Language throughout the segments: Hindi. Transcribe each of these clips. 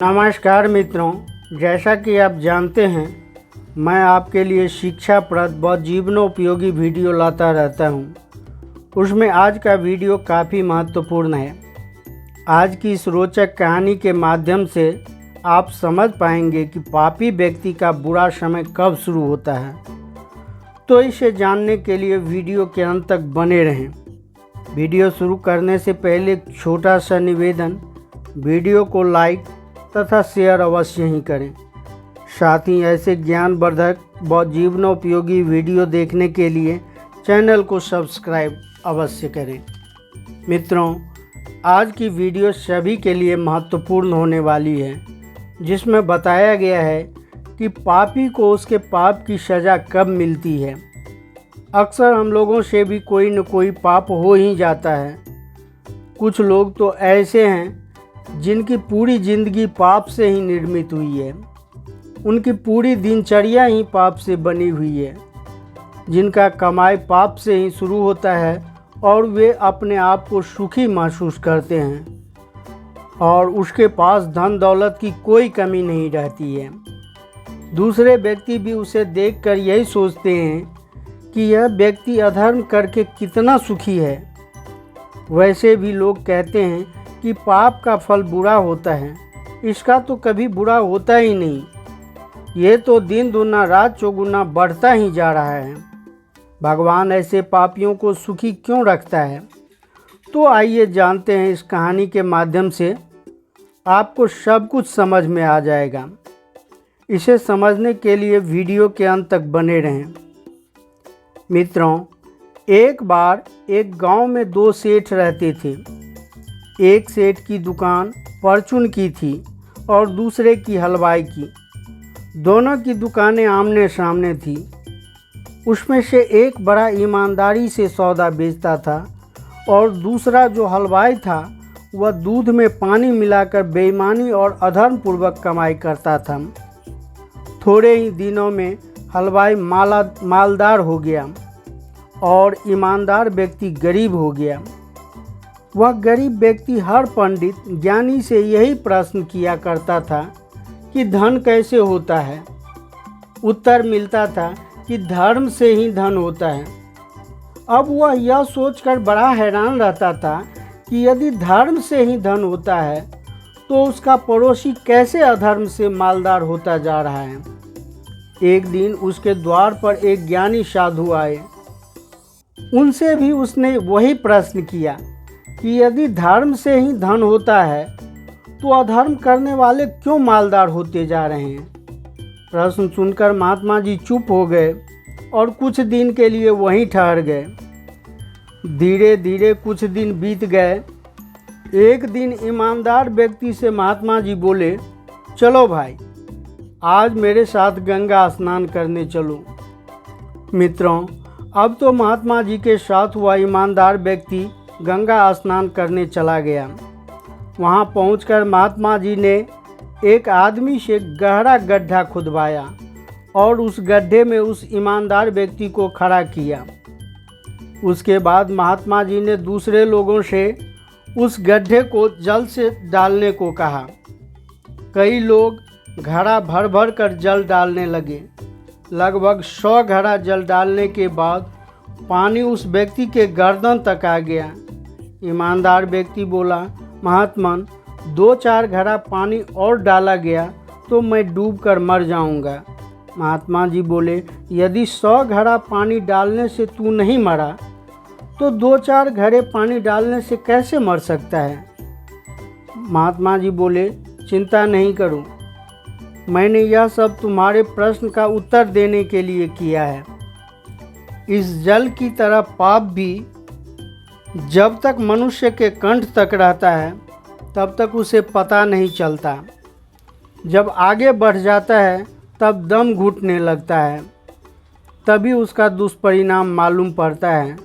नमस्कार मित्रों, जैसा कि आप जानते हैं मैं आपके लिए शिक्षाप्रद व जीवनोपयोगी वीडियो लाता रहता हूं। उसमें आज का वीडियो काफ़ी महत्वपूर्ण है। आज की इस रोचक कहानी के माध्यम से आप समझ पाएंगे कि पापी व्यक्ति का बुरा समय कब शुरू होता है। तो इसे जानने के लिए वीडियो के अंत तक बने रहें। वीडियो शुरू करने से पहले एक छोटा सा निवेदन, वीडियो को लाइक तथा शेयर अवश्य ही करें। साथ ही ऐसे ज्ञानवर्धक व जीवनोपयोगी वीडियो देखने के लिए चैनल को सब्सक्राइब अवश्य करें। मित्रों, आज की वीडियो सभी के लिए महत्वपूर्ण होने वाली है, जिसमें बताया गया है कि पापी को उसके पाप की सज़ा कब मिलती है। अक्सर हम लोगों से भी कोई न कोई पाप हो ही जाता है। कुछ लोग तो ऐसे हैं जिनकी पूरी ज़िंदगी पाप से ही निर्मित हुई है। उनकी पूरी दिनचर्या ही पाप से बनी हुई है। जिनका कमाई पाप से ही शुरू होता है और वे अपने आप को सुखी महसूस करते हैं और उसके पास धन दौलत की कोई कमी नहीं रहती है। दूसरे व्यक्ति भी उसे देखकर यही सोचते हैं कि यह व्यक्ति अधर्म करके कितना सुखी है। वैसे भी लोग कहते हैं कि पाप का फल बुरा होता है, इसका तो कभी बुरा होता ही नहीं, ये तो दिन दुना रात चौगुना बढ़ता ही जा रहा है। भगवान ऐसे पापियों को सुखी क्यों रखता है? तो आइए जानते हैं। इस कहानी के माध्यम से आपको सब कुछ समझ में आ जाएगा। इसे समझने के लिए वीडियो के अंत तक बने रहें। मित्रों, एक बार एक गांव में दो सेठ रहते थे। एक सेठ की दुकान परचून की थी और दूसरे की हलवाई की। दोनों की दुकानें आमने सामने थी। उसमें से एक बड़ा ईमानदारी से सौदा बेचता था और दूसरा जो हलवाई था वह दूध में पानी मिलाकर बेईमानी और अधर्मपूर्वक कमाई करता था। थोड़े ही दिनों में हलवाई मालदार हो गया और ईमानदार व्यक्ति गरीब हो गया। वह गरीब व्यक्ति हर पंडित ज्ञानी से यही प्रश्न किया करता था कि धन कैसे होता है। उत्तर मिलता था कि धर्म से ही धन होता है। अब वह यह सोचकर बड़ा हैरान रहता था कि यदि धर्म से ही धन होता है तो उसका पड़ोसी कैसे अधर्म से मालदार होता जा रहा है। एक दिन उसके द्वार पर एक ज्ञानी साधु आए। उनसे भी उसने वही प्रश्न किया कि यदि धर्म से ही धन होता है तो अधर्म करने वाले क्यों मालदार होते जा रहे हैं। प्रश्न सुनकर महात्मा जी चुप हो गए और कुछ दिन के लिए वहीं ठहर गए। धीरे धीरे कुछ दिन बीत गए। एक दिन ईमानदार व्यक्ति से महात्मा जी बोले, चलो भाई, आज मेरे साथ गंगा स्नान करने चलो। मित्रों, अब तो महात्मा जी के साथ वह ईमानदार व्यक्ति गंगा स्नान करने चला गया। वहां पहुंचकर महात्मा जी ने एक आदमी से गहरा गड्ढा खुदवाया और उस गड्ढे में उस ईमानदार व्यक्ति को खड़ा किया। उसके बाद महात्मा जी ने दूसरे लोगों से उस गड्ढे को जल से डालने को कहा। कई लोग घड़ा भर भर कर जल डालने लगे। लगभग 100 घड़ा जल डालने के बाद पानी उस व्यक्ति के गर्दन तक आ गया। ईमानदार व्यक्ति बोला, महात्मन, 2-4 घड़ा पानी और डाला गया तो मैं डूबकर मर जाऊंगा। महात्मा जी बोले, यदि 100 घड़ा पानी डालने से तू नहीं मरा तो 2-4 घड़े पानी डालने से कैसे मर सकता है। महात्मा जी बोले, चिंता नहीं करो, मैंने यह सब तुम्हारे प्रश्न का उत्तर देने के लिए किया है। इस जल की तरह पाप भी जब तक मनुष्य के कंठ तक रहता है तब तक उसे पता नहीं चलता। जब आगे बढ़ जाता है तब दम घुटने लगता है, तभी उसका दुष्परिणाम मालूम पड़ता है।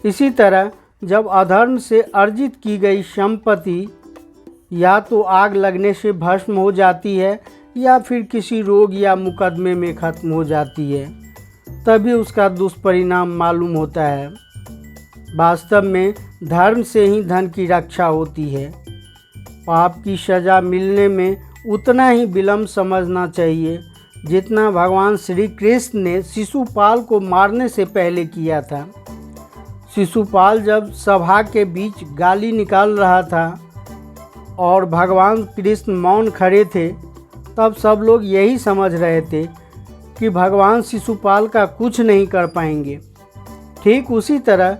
इसी तरह जब अधर्म से अर्जित की गई संपत्ति या तो आग लगने से भस्म हो जाती है या फिर किसी रोग या मुकदमे में खत्म हो जाती है, तभी उसका दुष्परिणाम मालूम होता है। वास्तव में धर्म से ही धन की रक्षा होती है। पाप की सज़ा मिलने में उतना ही विलम्ब समझना चाहिए जितना भगवान श्री कृष्ण ने शिशुपाल को मारने से पहले किया था। शिशुपाल जब सभा के बीच गाली निकाल रहा था और भगवान कृष्ण मौन खड़े थे, तब सब लोग यही समझ रहे थे कि भगवान शिशुपाल का कुछ नहीं कर पाएंगे। ठीक उसी तरह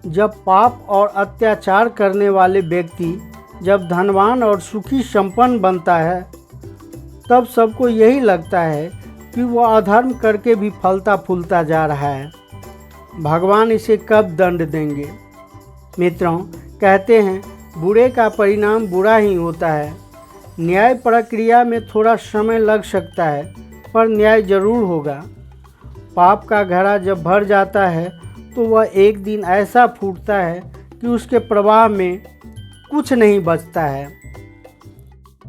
जब पाप और अत्याचार करने वाले व्यक्ति जब धनवान और सुखी संपन्न बनता है, तब सबको यही लगता है कि वह अधर्म करके भी फलता फूलता जा रहा है। भगवान इसे कब दंड देंगे? मित्रों, कहते हैं बुरे का परिणाम बुरा ही होता है। न्याय प्रक्रिया में थोड़ा समय लग सकता है, पर न्याय जरूर होगा। पाप का घड़ा जब भर जाता है तो वह एक दिन ऐसा फूटता है कि उसके प्रवाह में कुछ नहीं बचता है।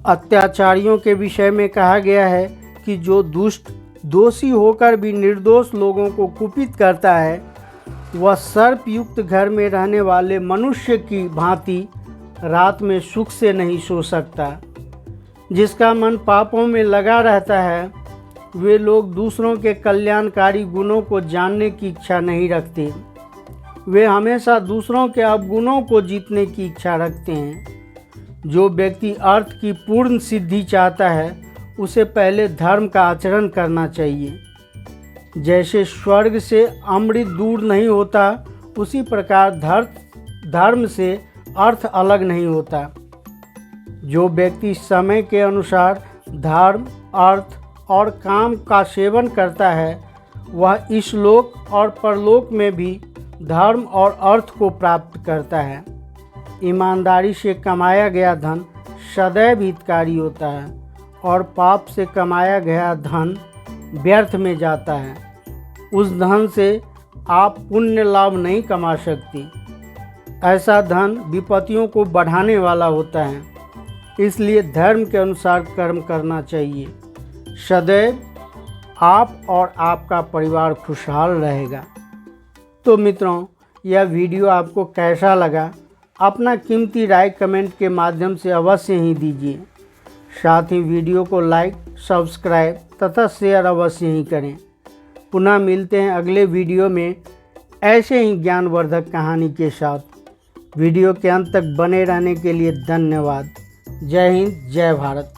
अत्याचारियों के विषय में कहा गया है कि जो दुष्ट दोषी होकर भी निर्दोष लोगों को कुपित करता है, वह सर्पयुक्त घर में रहने वाले मनुष्य की भांति रात में सुख से नहीं सो सकता। जिसका मन पापों में लगा रहता है, वे लोग दूसरों के कल्याणकारी गुणों को जानने की इच्छा नहीं रखते। वे हमेशा दूसरों के अवगुणों को जीतने की इच्छा रखते हैं। जो व्यक्ति अर्थ की पूर्ण सिद्धि चाहता है, उसे पहले धर्म का आचरण करना चाहिए। जैसे स्वर्ग से अमृत दूर नहीं होता, उसी प्रकार धर्म से अर्थ अलग नहीं होता। जो व्यक्ति समय के अनुसार धर्म, अर्थ और काम का सेवन करता है, वह इस लोक और परलोक में भी धर्म और अर्थ को प्राप्त करता है। ईमानदारी से कमाया गया धन सदैव हितकारी होता है और पाप से कमाया गया धन व्यर्थ में जाता है। उस धन से आप पुण्य लाभ नहीं कमा सकती। ऐसा धन विपत्तियों को बढ़ाने वाला होता है। इसलिए धर्म के अनुसार कर्म करना चाहिए। सदैव आप और आपका परिवार खुशहाल रहेगा। तो मित्रों, यह वीडियो आपको कैसा लगा? अपना कीमती राय कमेंट के माध्यम से अवश्य ही दीजिए। साथ ही वीडियो को लाइक, सब्सक्राइब तथा शेयर अवश्य ही करें। पुनः मिलते हैं अगले वीडियो में ऐसे ही ज्ञानवर्धक कहानी के साथ। वीडियो के अंत तक बने रहने के लिए धन्यवाद। जय हिंद, जय भारत।